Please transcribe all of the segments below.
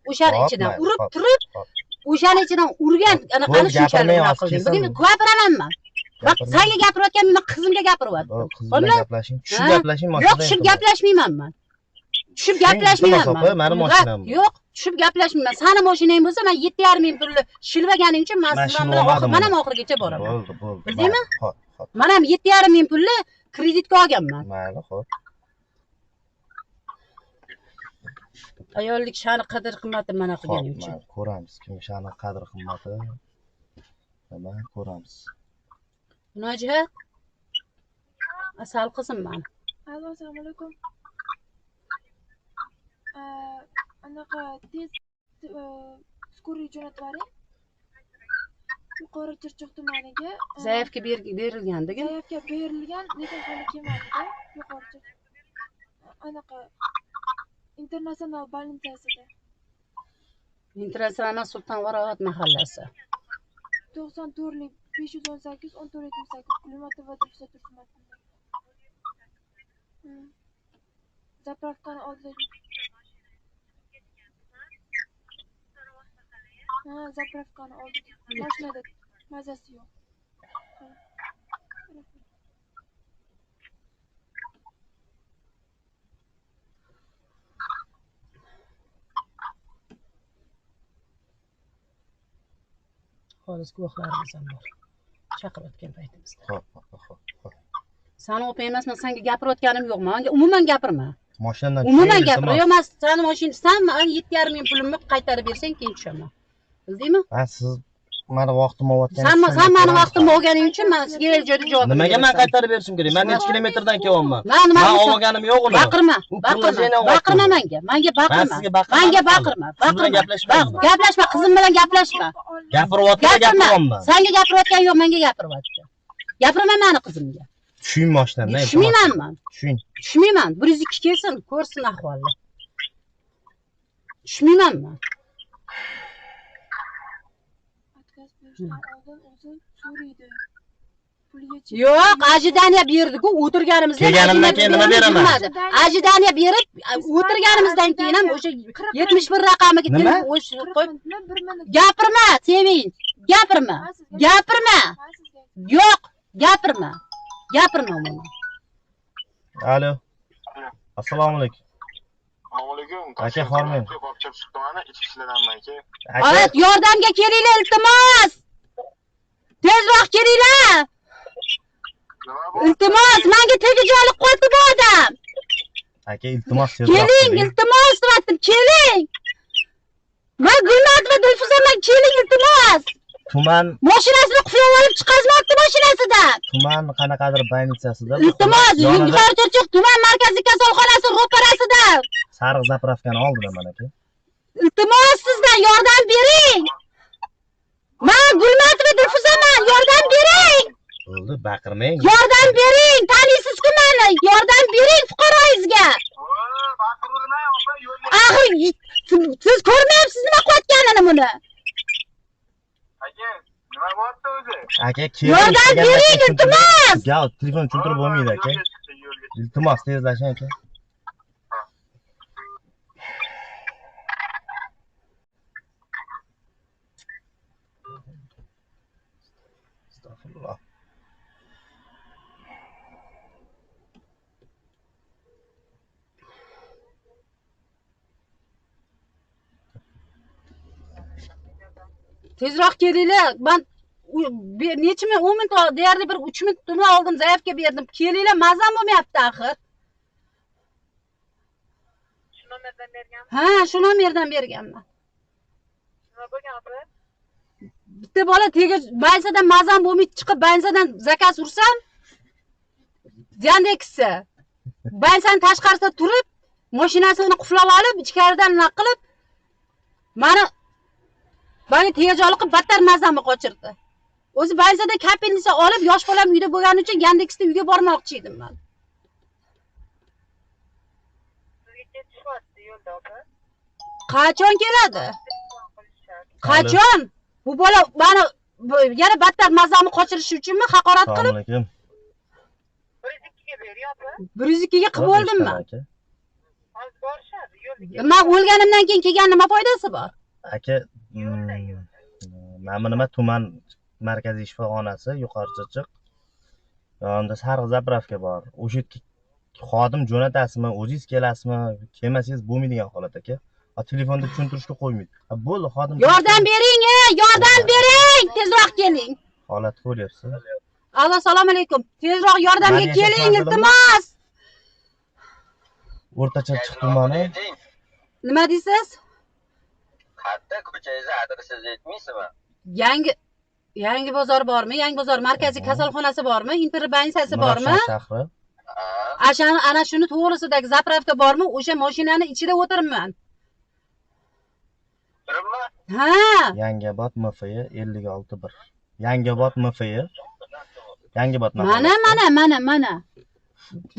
o'shani ichidan urib turib, o'shani ichidan urgan ana shu ishlarni qildim. Bugun gapiramanman. Bak, senga gapirayotganimda qizimga gapiryapman. Qizimga gaplashing. Tushib gaplashing, yo'q, tushib gaplashmayman men. Tushib gaplashmayman. Meni mashinam. Yo'q, tushib gaplashmayman. Seni mashinang bo'lsa, men 7,5 ming pulni shilvaganing uchun men sizdan bilan mana oxirigacha boraman. Bo'ldi. Bildingmi? Men ham 7,5 ming pulni kreditga olganman. Mayli, xo'p. Ayollik sha'ni qadr qimmati mana qilganing uchun. Ko'ramiz, kim sha'ni qadr qimmati. Nima ko'ramiz. Nojihat. Asal qizim men. Alo, assalomu alaykum. Anaqa tez skoriy jo'natib yuboring. Yuqori Chirchiq tumaniga Zaifga berilgandagi. Zaifga berilgan, lekin hali kelmadi-da. Yuqori Chirchiq. Anaqa internasional больницасida. Internasional Sultonvaroat mahallasi. 94lik 518 1478 kilometr Dilfuza Tursunovna. Zapravkani oldida. Zapravkani oldida. Mashinada mazasi yo'q. Xolis guvohlarimiz ham bor. Chaqirayotgan paytimizda. Xo'p. Seni o'pi emasman, senga gapirayotganim yo'q. Menga umuman gapirma. Mashinadan umuman gapir. Yo'q, men seni mashinangdan 7,5 ming pulimni qaytarib bersang, keyin tushaman. Bildingmi? Siz meni vaqtimni olganingizda. Sen meni vaqtimni olganing uchun men sizga joyda javob beraman. Nimaga men qaytarib berishim kerak? Men necha kilometrdan kelyapman. Men olganim yo'q uni. Baqirma menga. Menga baqirma. Menga baqirma. Gaplashma, qizim bilan gaplashma. Gapiryapman. Senga gapirayotgan yo'q, menga gapiryapti. Gapirma meni qizimga. Tushing mashinadan. Tushmayman men. Tushmayman. 102 kelsin, ko'rsin ahvolni. Tushmayman men. Yo'q, ajidaniya berdi-ku, o'tirganimizda kelganimdan keyin nima beraman? Ajidaniya berib, o'tirganimizdan keyin ham o'sha 71 raqamiga telefon qo'yib, gapirma, Sevinch, gapirma. Yo'q, gapirma. Umuman. Alo. Assalomu alaykum. Assalomu alaykum. Aka, hormang. Qo'pchab chiqdimani, ichkilardanmi aka? Olat, yordamga kelinglar, iltimos. Tezroq kelinglar. Iltimos, menga tegib olib qo'ydi bu odam. Aka, iltimos tezroq keling. Iltimos dedim, keling. Men Gulnat va Dilfuzaman, keling iltimos. Tuman mashinasini quflab olib chiqazmoqda mashinasidan. Tuman qanaqadir больницасida. Iltimos, Yuqori Chirchiq tuman markaziy kasalxonasi ro'parasida. Sariq zapravkani oldilar mana aka. Iltimos, sizdan yordam bering. Men Gulnat va Dilfuzaman, yordam bering. Bo'ldi, baqirmang. Yordam bering, taniysiz-ku meni. Yordam bering fuqaroyizga. Baqirmay, opa, yo'lga. Axir siz ko'rmayapsiz nima qilayotganini buni. Aka, nima bo'pti o'zi? Aka, keling. Yordam bering, iltimos. Gal, telefon tushuntirib bo'lmaydi aka. Iltimos tezlashing aka. Astagfirullah. Tezroq kelinglar. Men necha ming 10 ming deyarli bir 3 ming to'la oldim, Zaifga berdim. Kelinglar, mazam bo'lmayapti axir. Shu nomerdan berganmi? Ha, shu nomerdan berganman. Nima bo'lgan opa? Bitta bola bansadan mazam bo'lmay chiqib, bansadan zakaz ursam, Yandexda bansaning tashqarisida turib, mashinasini quflab olib, ichkaridan naq qilib, meni tegajoli qilib battar mazamni qochirdi. O'zi bansada kapelnisa olib, yosh bolam uyda bo'lgani uchun Yandexda uyga bormoqchi edim men. Qachon keladi? Qachon? Bu bola meni yana battar mazamni qochirish uchunmi haqorat qilib? Assalomu alaykum. 102 ga beryapti. 102 ga qilib oldimmi? Hozir borishadi. Men o'lganimdan keyin kelgan nima foydasi bor? Aka, mana nima tuman markaziy shifoxonasi yuqori chirchiq. Yonida sariq zapravka bor. O'sha yerga xodim jo'natasizmi, o'zingiz kelasizmi? Kelmasangiz bo'lmaydigan holat aka. Telefonda tushuntirishga qo'ymaydi. Bo'ldi, xodim. Yordam bering, yordam bering, tezroq keling. Holat ko'ryapsiz. Allo, assalomu alaykum. Tezroq yordamga keling, iltimos. O'rta Chirchiq tumani. Nima deysiz? Qayerda ko'changizni adresingizni aytmaysizmi? Yangi bozor bormi? Yangi bozor markaziy kasalxonasi bormi? Interbansiyasi bormi? Shahri. Ana shuni to'g'risidagi zapravka bormi? O'sha mashinani ichida o'tiribman. Turibmi? Ha. Yangiobod MFY 561. Yangiobod MFY. Yangiobod Mana.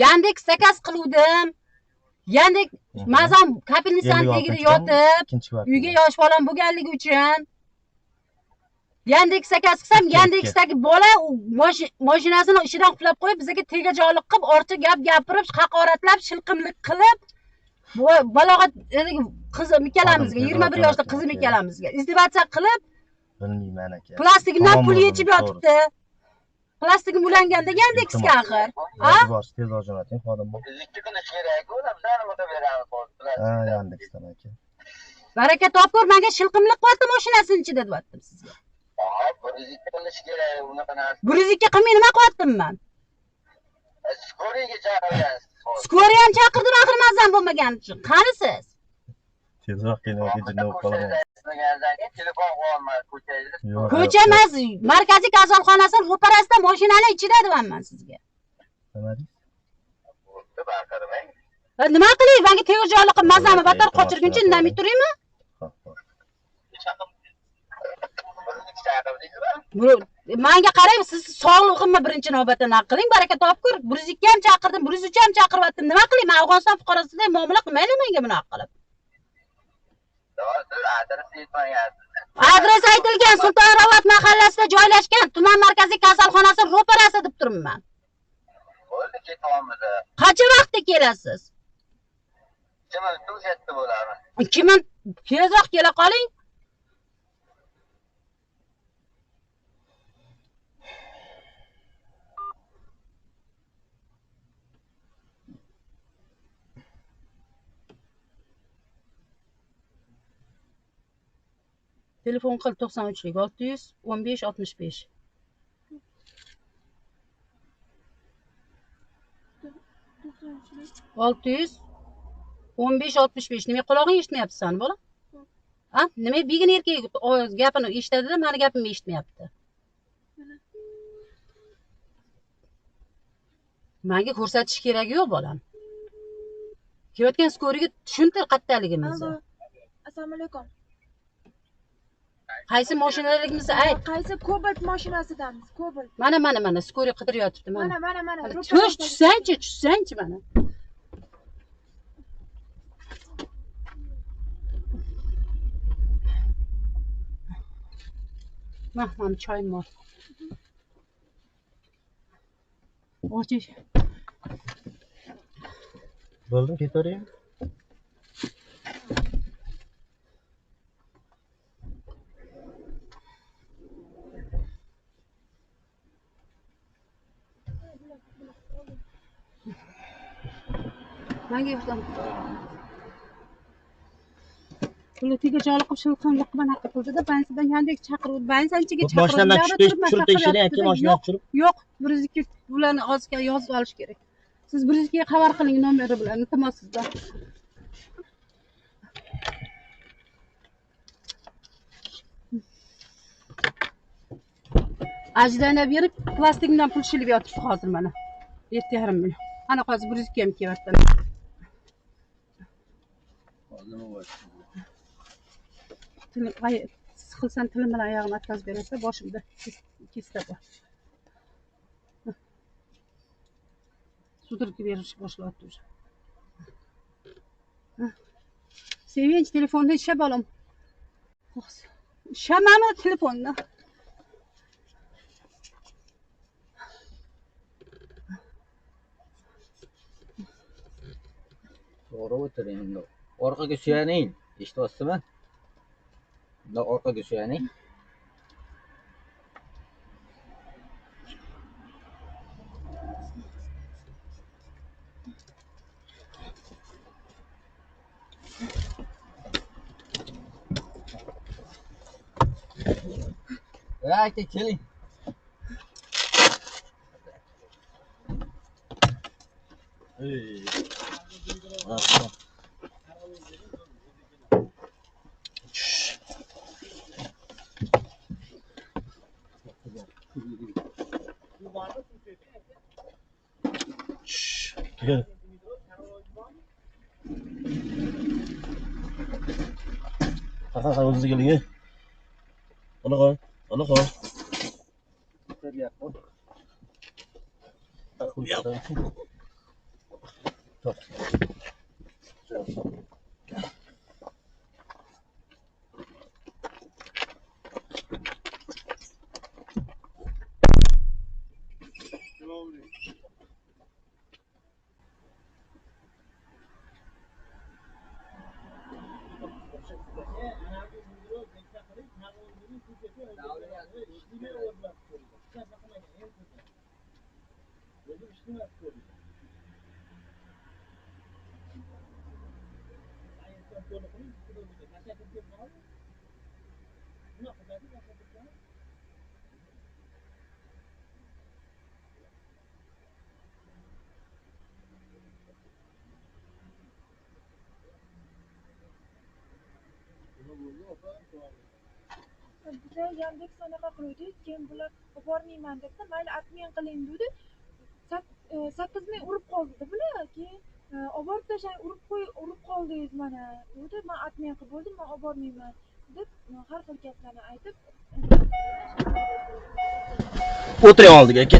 Yandex zakaz qiluvdim. Yandex mazam kapelnisan tagida yotib, uyga yosh bolam bo'lganligi uchun Yandex zakaz qilsam, Yandexdagi bola mashinasini ichidan qulab qo'yib, bizga tegajog'lik qilib, ortiq gap gapirib, haqoratlab, shilqimlik qilib, balog'at qizim ikkalamizga, 21 yoshli qizim ikkalamizga izdivatsiya qilib, bilmayman aka. Plastikdan pul yechib yotibdi. Plastigim ulanganda Yandexga axir. Ha? Bor, tezroq jo'nating, xodim bor. Ikki kun ish kerak-ku, bizani mudda beramiz. Ha, Yandexdan aka. Baraka topkur, menga shilqimlik qilyapti mashinasining ichida deyaptim sizga. 102 kun ish kerak, unaqa narsa. 102 qilmay nima qilyaptim men? Skoriyaga chaqirgansiz. Skoriya ham chaqirdim axir mazam bo'lmagani uchun. Qani siz? Tezroq keling aka, jinni bo'lib qolaman. Telefon qo'yolmadi ko'changizni. Ko'cha emas, markaziy kasalxonasining ro'parasida mashinaning ichida deyapman sizga. Nima deysiz? Nima qilay? Menga tegajog'lik qilib mazamni battar qochirguncha indamay turaymi? Menga qarang, siz sog'lig'imni birinchi navbatda naq qiling, baraka topkur. 102 ham chaqirdim, 103 ham chaqiryaptim. Nima qilay? Men Afg'oniston fuqarosiday muomala qilmayman menga bunaqa qilib. Adres aytilgan, Sultonobod mahallasida joylashgan tuman markaziy kasalxonasi ro'parasi deb turibman. Bo'ldi, ketyapmiz. Qancha vaqtda kelasiz? 2 minut to'satda bo'ladi. 2 minut tezroq kela qoling. Telefon qil 93lik 600 15 65. Oltuz 15 65. Nima qulog'ing eshitmayapti sani bola? Ha? Nima begina erkak gapini eshitadi-da, meni gapimni eshitmayapti. Menga ko'rsatish keragi yo'q bolam. Kelayotgan skoriga tushuntir qattaligimizni. Assalomu alaykum. Qaysi mashinadaligimizni ayt. Qaysi Cobalt mashinasidanmiz? Cobalt. Mana skori qidirib yotibdi mana. Mana. Tushsanchi mana. Mana choyim bor. Ochish. Bo'ldim, ketaveraymi? Menga yordam. Pulni tegajog'lik qilib shilqimlik qilib anaqa qildi-da, bansidan Yandex chaqirib, bansanchiga chaqirib. Mashinadan tushirib tekshiring aka, mashinadan tushirib. Yo'q, 102 bularni ozga yozib olish kerak. Siz 102 ga xabar qiling nomeri bilan, iltimos sizdan. Ajdana berib, plastikdan pul shilib yotibdi hozir mana. 7,5 million. Ana hozir 102 ham kelyapti. Qilsam tilim bilan oyog'imni atkazib berasa, boshimda kesda bor. Sudraki berish boshlayapti уже. Sevinch telefonda ishlab olam. Ishlamami telefonda? To'g'ri o'tiring. Orqaga suyaning. Eshityapsizmi? Bundoq orqaga suyaning. Aka, keling. Gel. Qaqaqa o'zingiz keling. Ana qo'y. Ana qo'y. Biza Yandex anaqa qiluvdik, keyin bular olib bormayman debdi, mayli atmen qiling dedi. 8 ming urib qoldi bular. Keyin olib borib tashlang, urib qoldingiz mana. Dedi, men atmen qilib bo'ldim, men olib bormayman deb har xil gaplarni aytib O'tiring oldiga, aka.